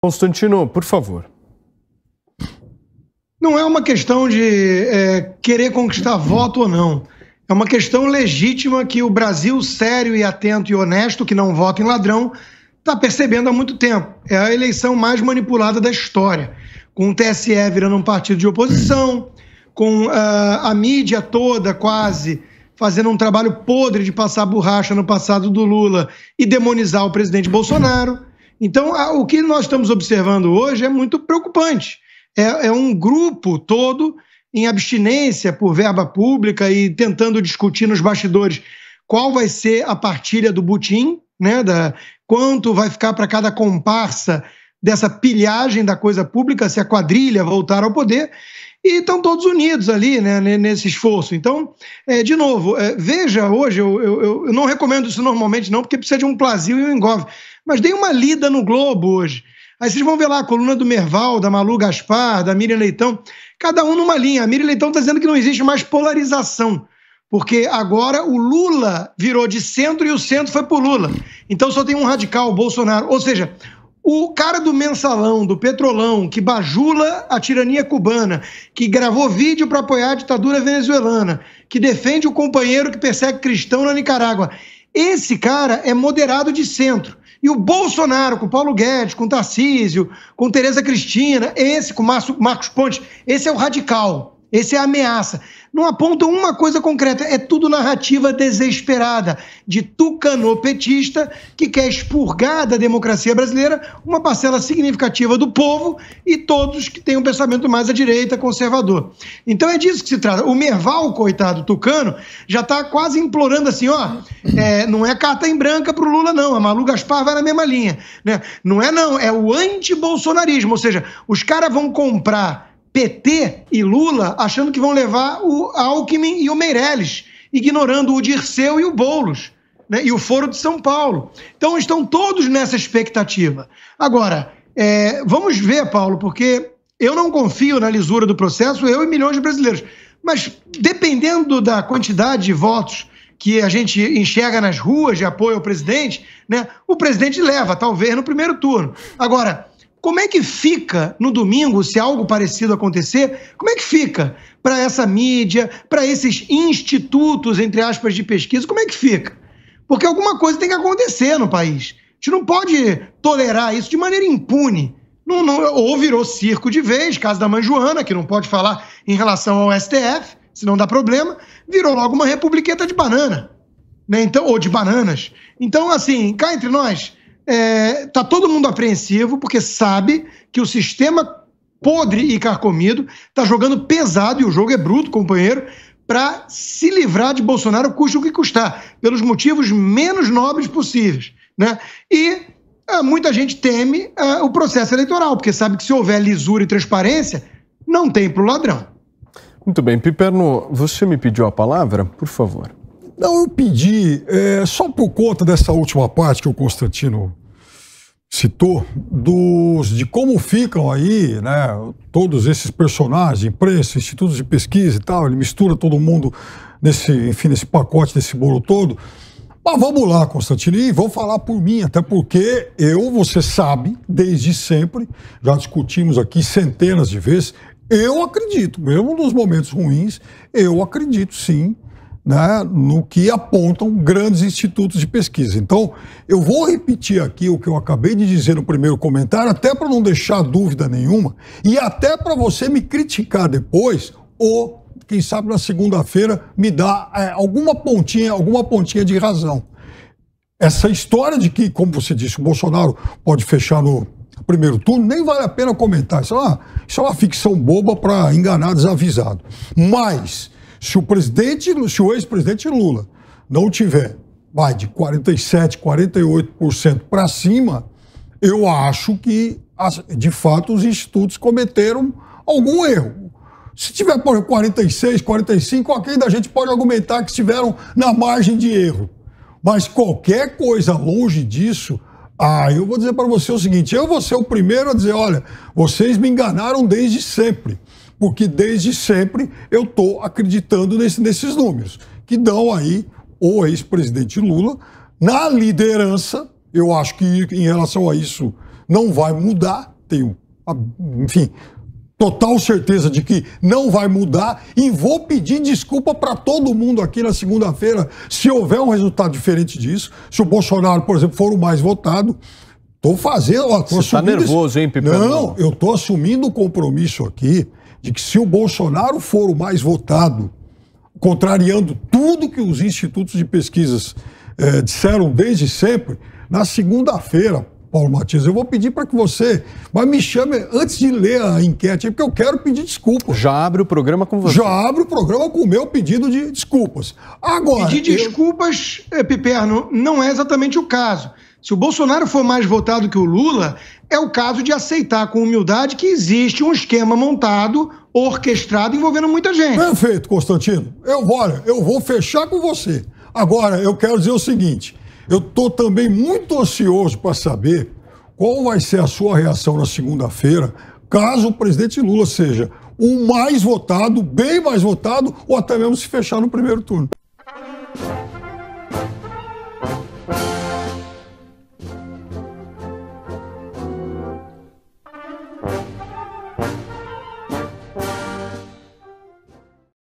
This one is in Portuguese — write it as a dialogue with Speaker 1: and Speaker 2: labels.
Speaker 1: Constantino, por favor.
Speaker 2: Não é uma questão de querer conquistar voto ou não. É uma questão legítima que o Brasil sério e atento e honesto, que não vota em ladrão, está percebendo há muito tempo. É a eleição mais manipulada da história, com o TSE virando um partido de oposição, com a mídia toda quase fazendo um trabalho podre de passar borracha no passado do Lula e demonizar o presidente Bolsonaro. Então, o que nós estamos observando hoje é muito preocupante. É um grupo todo em abstinência por verba pública e tentando discutir nos bastidores qual vai ser a partilha do butim, né, quanto vai ficar para cada comparsa dessa pilhagem da coisa pública, se a quadrilha voltar ao poder, e estão todos unidos ali, né, nesse esforço. Então, de novo, veja hoje, eu não recomendo isso normalmente não, porque precisa de um Plasil e um Engove, mas dei uma lida no Globo hoje. Aí vocês vão ver lá a coluna do Merval, da Malu Gaspar, da Miriam Leitão, cada um numa linha. A Miriam Leitão está dizendo que não existe mais polarização, porque agora o Lula virou de centro e o centro foi pro Lula. Então só tem um radical, o Bolsonaro. Ou seja, o cara do mensalão, do petrolão, que bajula a tirania cubana, que gravou vídeo para apoiar a ditadura venezuelana, que defende o companheiro que persegue cristão na Nicarágua, esse cara é moderado de centro. E o Bolsonaro, com Paulo Guedes, com Tarcísio, com Tereza Cristina, esse com Marcos Pontes, esse é o radical, esse é a ameaça. Não apontam uma coisa concreta, é tudo narrativa desesperada de tucanopetista que quer expurgar da democracia brasileira uma parcela significativa do povo e todos que têm um pensamento mais à direita, conservador. Então é disso que se trata. O Merval, coitado tucano, já está quase implorando assim, não é carta em branca para o Lula não, a Malu Gaspar vai na mesma linha, né? Não, é o anti-bolsonarismo, ou seja, os caras vão comprar PT e Lula achando que vão levar o Alckmin e o Meirelles, ignorando o Dirceu e o Boulos, né, e o Foro de São Paulo. Então estão todos nessa expectativa. Agora, vamos ver, Paulo, porque eu não confio na lisura do processo, eu e milhões de brasileiros, mas dependendo da quantidade de votos que a gente enxerga nas ruas de apoio ao presidente, né, o presidente leva, talvez, no primeiro turno. Agora, como é que fica no domingo, se algo parecido acontecer, como é que fica para essa mídia, para esses institutos, entre aspas, de pesquisa, como é que fica? Porque alguma coisa tem que acontecer no país. A gente não pode tolerar isso de maneira impune. Ou virou circo de vez, caso da mãe Joana, que não pode falar em relação ao STF, senão dá problema, virou logo uma republiqueta de banana, né? Então, ou de bananas. Então, assim, cá entre nós, tá todo mundo apreensivo, porque sabe que o sistema podre e carcomido tá jogando pesado, e o jogo é bruto, companheiro, para se livrar de Bolsonaro, custe o que custar, pelos motivos menos nobres possíveis, né? E muita gente teme o processo eleitoral, porque sabe que se houver lisura e transparência, não tem pro ladrão.
Speaker 1: Muito bem. Piperno, você me pediu a palavra? Por favor.
Speaker 3: Não, eu pedi, só por conta dessa última parte que o Constantino citou, de como ficam aí, né, todos esses personagens, imprensa, institutos de pesquisa e tal, ele mistura todo mundo nesse pacote, nesse bolo todo. Mas vamos lá, Constantino, e vou falar por mim, até porque você sabe, desde sempre, já discutimos aqui centenas de vezes, eu acredito, mesmo nos momentos ruins, eu acredito sim, né, no que apontam grandes institutos de pesquisa. Então, eu vou repetir aqui o que eu acabei de dizer no primeiro comentário, até para não deixar dúvida nenhuma, e até para você me criticar depois, ou, quem sabe, na segunda-feira, me dar alguma pontinha de razão. Essa história de que, como você disse, o Bolsonaro pode fechar no primeiro turno, nem vale a pena comentar. Isso é uma ficção boba para enganar desavisado. Mas se o ex-presidente Lula não tiver de 47%, 48% para cima, eu acho que, de fato, os institutos cometeram algum erro. Se tiver, por exemplo, 46%, 45%, ok, a gente pode argumentar que estiveram na margem de erro. Mas qualquer coisa longe disso, eu vou dizer para você o seguinte, eu vou ser o primeiro a dizer, olha, vocês me enganaram desde sempre. Porque desde sempre eu estou acreditando nesses números, que dão aí o ex-presidente Lula na liderança. Eu acho que em relação a isso não vai mudar, tenho, enfim, total certeza de que não vai mudar e vou pedir desculpa para todo mundo aqui na segunda-feira se houver um resultado diferente disso. Se o Bolsonaro, por exemplo, for o mais votado, estou fazendo...
Speaker 1: Você está nervoso, hein, Piperno?
Speaker 3: Não, eu estou assumindo o compromisso aqui de que se o Bolsonaro for o mais votado, contrariando tudo que os institutos de pesquisas disseram desde sempre, na segunda-feira, Paulo Matias, eu vou pedir para que você me chame antes de ler a enquete, porque eu quero pedir desculpas.
Speaker 1: Já abre o programa com você.
Speaker 3: Já abre o programa com o meu pedido de desculpas. Agora,
Speaker 2: pedir desculpas, Piperno, não é exatamente o caso. Se o Bolsonaro for mais votado que o Lula, é o caso de aceitar com humildade que existe um esquema montado, orquestrado, envolvendo muita gente.
Speaker 3: Perfeito, Constantino. Eu vou fechar com você. Agora, eu quero dizer o seguinte, eu estou também muito ansioso para saber qual vai ser a sua reação na segunda-feira, caso o presidente Lula seja o mais votado, bem mais votado, ou até mesmo se fechar no primeiro turno.